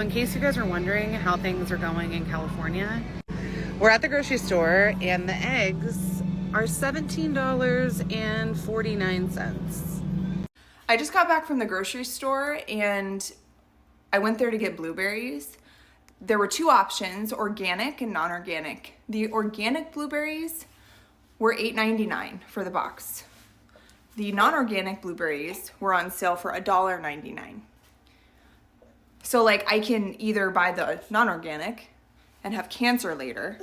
In case you guys are wondering how things are going in California, we're at the grocery store and the eggs are $17.49. I just got back from the grocery store and I went there to get blueberries. There were two options, organic and non-organic. The organic blueberries were $8.99 for the box. The non-organic blueberries were on sale for $1.99. So like I can either buy the non-organic and have cancer later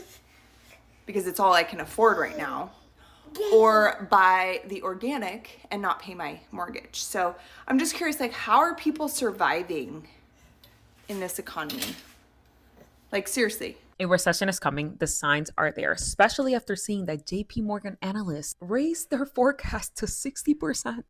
because it's all I can afford right now, or buy the organic and not pay my mortgage. So I'm just curious, like, how are people surviving in this economy? Like, seriously. A recession is coming. The signs are there, especially after seeing that JP Morgan analysts raised their forecast to 60%.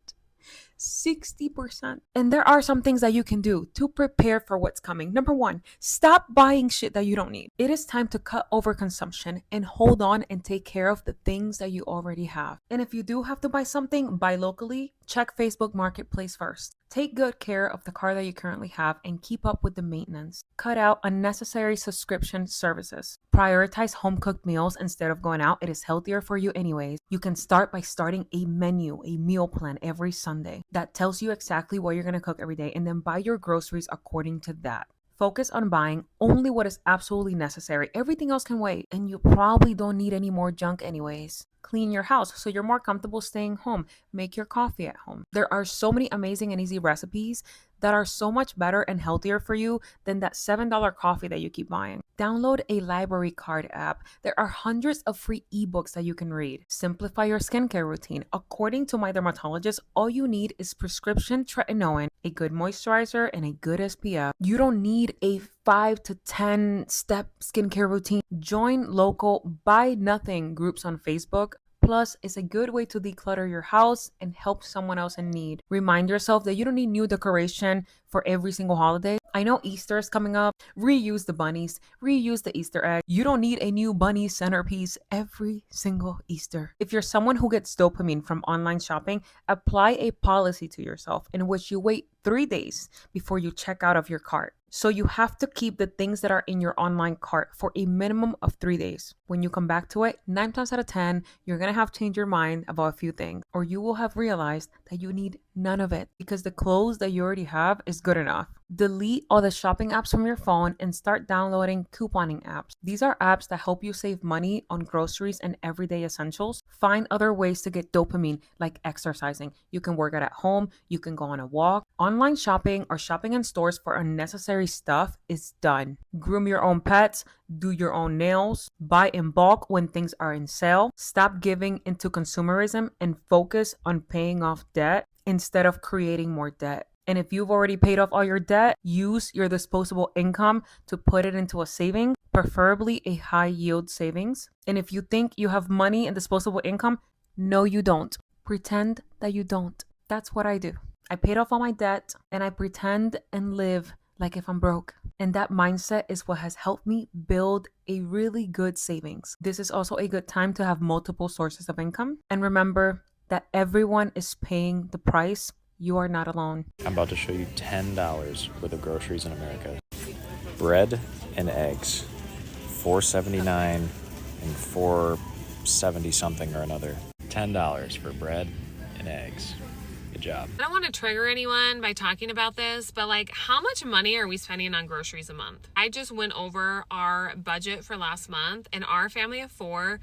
60%. And there are some things that you can do to prepare for what's coming. Number one, stop buying shit that you don't need. It is time to cut overconsumption and hold on and take care of the things that you already have. And if you do have to buy something, buy locally. Check Facebook Marketplace first. Take good care of the car that you currently have and keep up with the maintenance. Cut out unnecessary subscription services. Prioritize home cooked meals instead of going out. It is healthier for you anyways. You can start by starting a menu, a meal plan every Sunday that tells you exactly what you're going to cook every day, and then buy your groceries according to that. Focus on buying only what is absolutely necessary. Everything else can wait, and you probably don't need any more junk anyways. Clean your house so you're more comfortable staying home. Make your coffee at home. There are so many amazing and easy recipes that are so much better and healthier for you than that $7 coffee that you keep buying. Download a library card app. There are hundreds of free ebooks that you can read. Simplify your skincare routine. According to my dermatologist, all you need is prescription tretinoin, a good moisturizer, and a good SPF. You don't need a 5 to 10 step skincare routine. Join local buy nothing groups on Facebook. Plus, it's a good way to declutter your house and help someone else in need. Remind yourself that you don't need new decoration for every single holiday. I know Easter is coming up. Reuse the bunnies, reuse the Easter egg. You don't need a new bunny centerpiece every single Easter. If you're someone who gets dopamine from online shopping, apply a policy to yourself in which you wait 3 days before you check out of your cart. So you have to keep the things that are in your online cart for a minimum of 3 days. When you come back to it, 9 times out of 10, you're going to have changed your mind about a few things, or you will have realized that you need none of it because the clothes that you already have is good enough. Delete all the shopping apps from your phone and start downloading couponing apps. These are apps that help you save money on groceries and everyday essentials. Find other ways to get dopamine, like exercising. You can work out at home, you can go on a walk. Online shopping or shopping in stores for unnecessary stuff is done. Groom your own pets, do your own nails, buy in bulk when things are in sale. Stop giving into consumerism and focus on paying off debt instead of creating more debt. And if you've already paid off all your debt, use your disposable income to put it into a saving, preferably a high yield savings. And if you think you have money and disposable income, no, you don't. Pretend that you don't. That's what I do. I paid off all my debt and I pretend and live like if I'm broke. And that mindset is what has helped me build a really good savings. This is also a good time to have multiple sources of income. And remember that everyone is paying the price. You are not alone. I'm about to show you $10 worth of groceries in America. Bread and eggs, $4.79 and $4.70 something or another. $10 for bread and eggs. Good job. I don't want to trigger anyone by talking about this, but like, how much money are we spending on groceries a month? I just went over our budget for last month, and our family of 4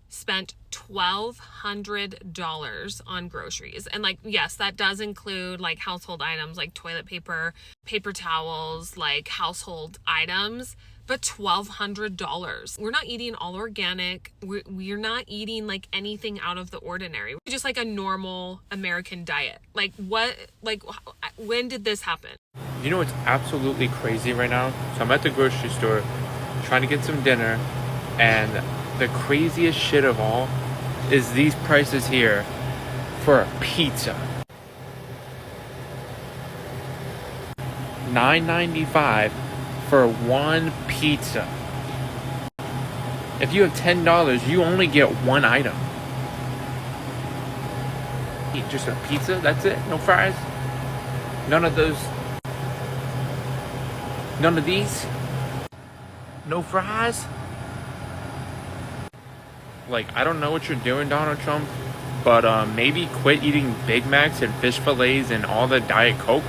spent $1,200 on groceries. And like, yes, that does include like household items like toilet paper, paper towels, like household items, but $1,200. We're not eating all organic. We're not eating like anything out of the ordinary. Just like a normal American diet. Like when did this happen? You know what's absolutely crazy right now? So I'm at the grocery store trying to get some dinner, and the craziest shit of all is these prices here for a pizza. $9.95 for one pizza. If you have $10, you only get one item. Eat just a pizza, that's it? No fries? None of those None of these? No fries? Like, I don't know what you're doing, Donald Trump, but maybe quit eating Big Macs and fish fillets and all the Diet Coke,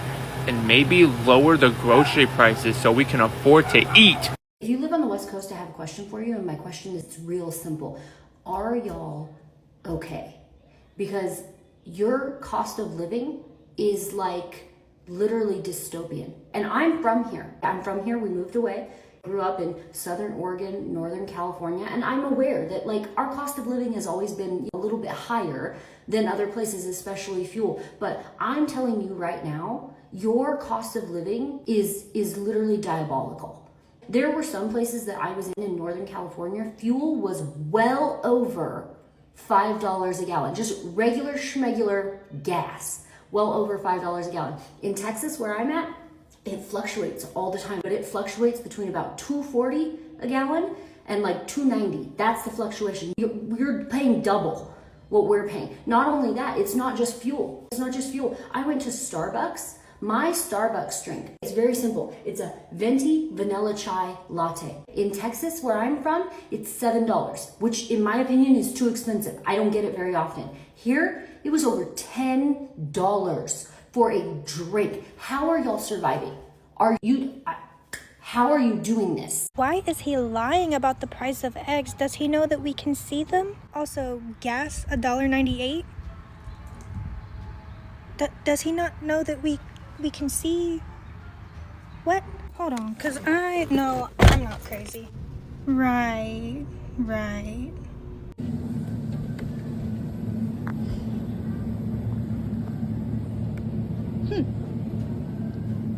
and maybe lower the grocery prices so we can afford to eat. If you live on the West Coast, I have a question for you, and my question is real simple. Are y'all okay? Because your cost of living is like literally dystopian. And I'm from here. We moved away. Grew up in Southern Oregon, Northern California, and I'm aware that like our cost of living has always been a little bit higher than other places, especially fuel. But I'm telling you right now, your cost of living is literally diabolical. There were some places that I was in Northern California, fuel was well over $5 a gallon, just regular schmegular gas, well over $5 a gallon. In Texas, where I'm at, it fluctuates all the time, but it fluctuates between about $2.40 a gallon and like $2.90. That's the fluctuation. You're paying double what we're paying. Not only that, it's not just fuel. It's not just fuel. I went to Starbucks. My Starbucks drink, it's very simple. It's a venti vanilla chai latte. In Texas, where I'm from, it's $7, which in my opinion is too expensive. I don't get it very often. Here, it was over $10 for a drink. How are y'all surviving? How are you doing this? Why is he lying about the price of eggs? Does he know that we can see them? Also, gas, $1.98? Does he not know that we can see? What? Hold on, because I'm not crazy. Right.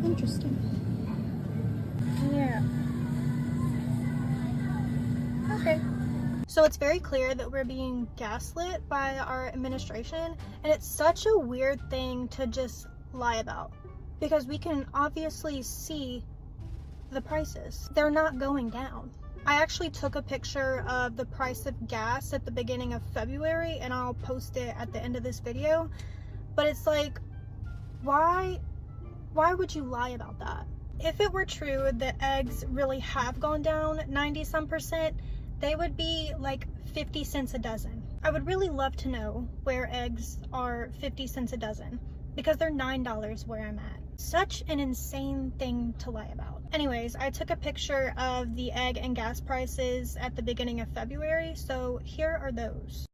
Interesting. Yeah. Okay. So it's very clear that we're being gaslit by our administration, and it's such a weird thing to just lie about, because we can obviously see the prices. They're not going down. I actually took a picture of the price of gas at the beginning of February, and I'll post it at the end of this video. But it's like, why would you lie about that? If it were true that eggs really have gone down 90-some%, they would be like 50 cents a dozen. I would really love to know where eggs are 50 cents a dozen, because they're $9 where I'm at. Such an insane thing to lie about. Anyways, I took a picture of the egg and gas prices at the beginning of February, so here are those.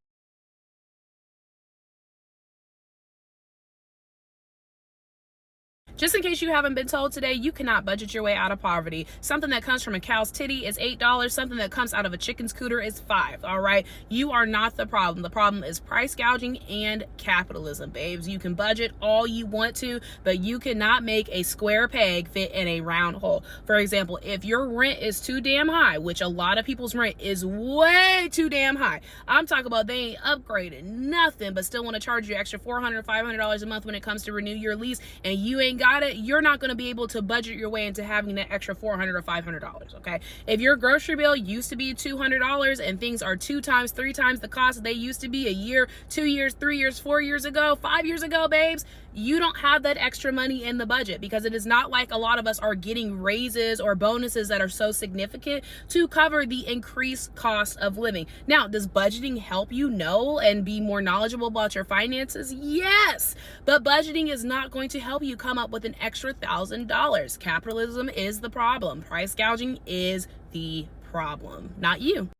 Just in case you haven't been told today, you cannot budget your way out of poverty. Something that comes from a cow's titty is $8. Something that comes out of a chicken scooter is $5. All right. You are not the problem. The problem is price gouging and capitalism, babes. You can budget all you want to, but you cannot make a square peg fit in a round hole. For example, if your rent is too damn high, which a lot of people's rent is way too damn high. I'm talking about they ain't upgraded nothing, but still want to charge you extra $400, $500 a month when it comes to renew your lease, and you ain't got it, you're not going to be able to budget your way into having that extra $400 or $500. Okay, if your grocery bill used to be $200 and things are 2 times 3 times the cost they used to be a year, 2 years, 3 years, 4 years ago, 5 years ago, babes, you don't have that extra money in the budget, because it is not like a lot of us are getting raises or bonuses that are so significant to cover the increased cost of living. Now, does budgeting help you know and be more knowledgeable about your finances? Yes, but budgeting is not going to help you come up with an extra $1,000. Capitalism is the problem. Price gouging is the problem, not you.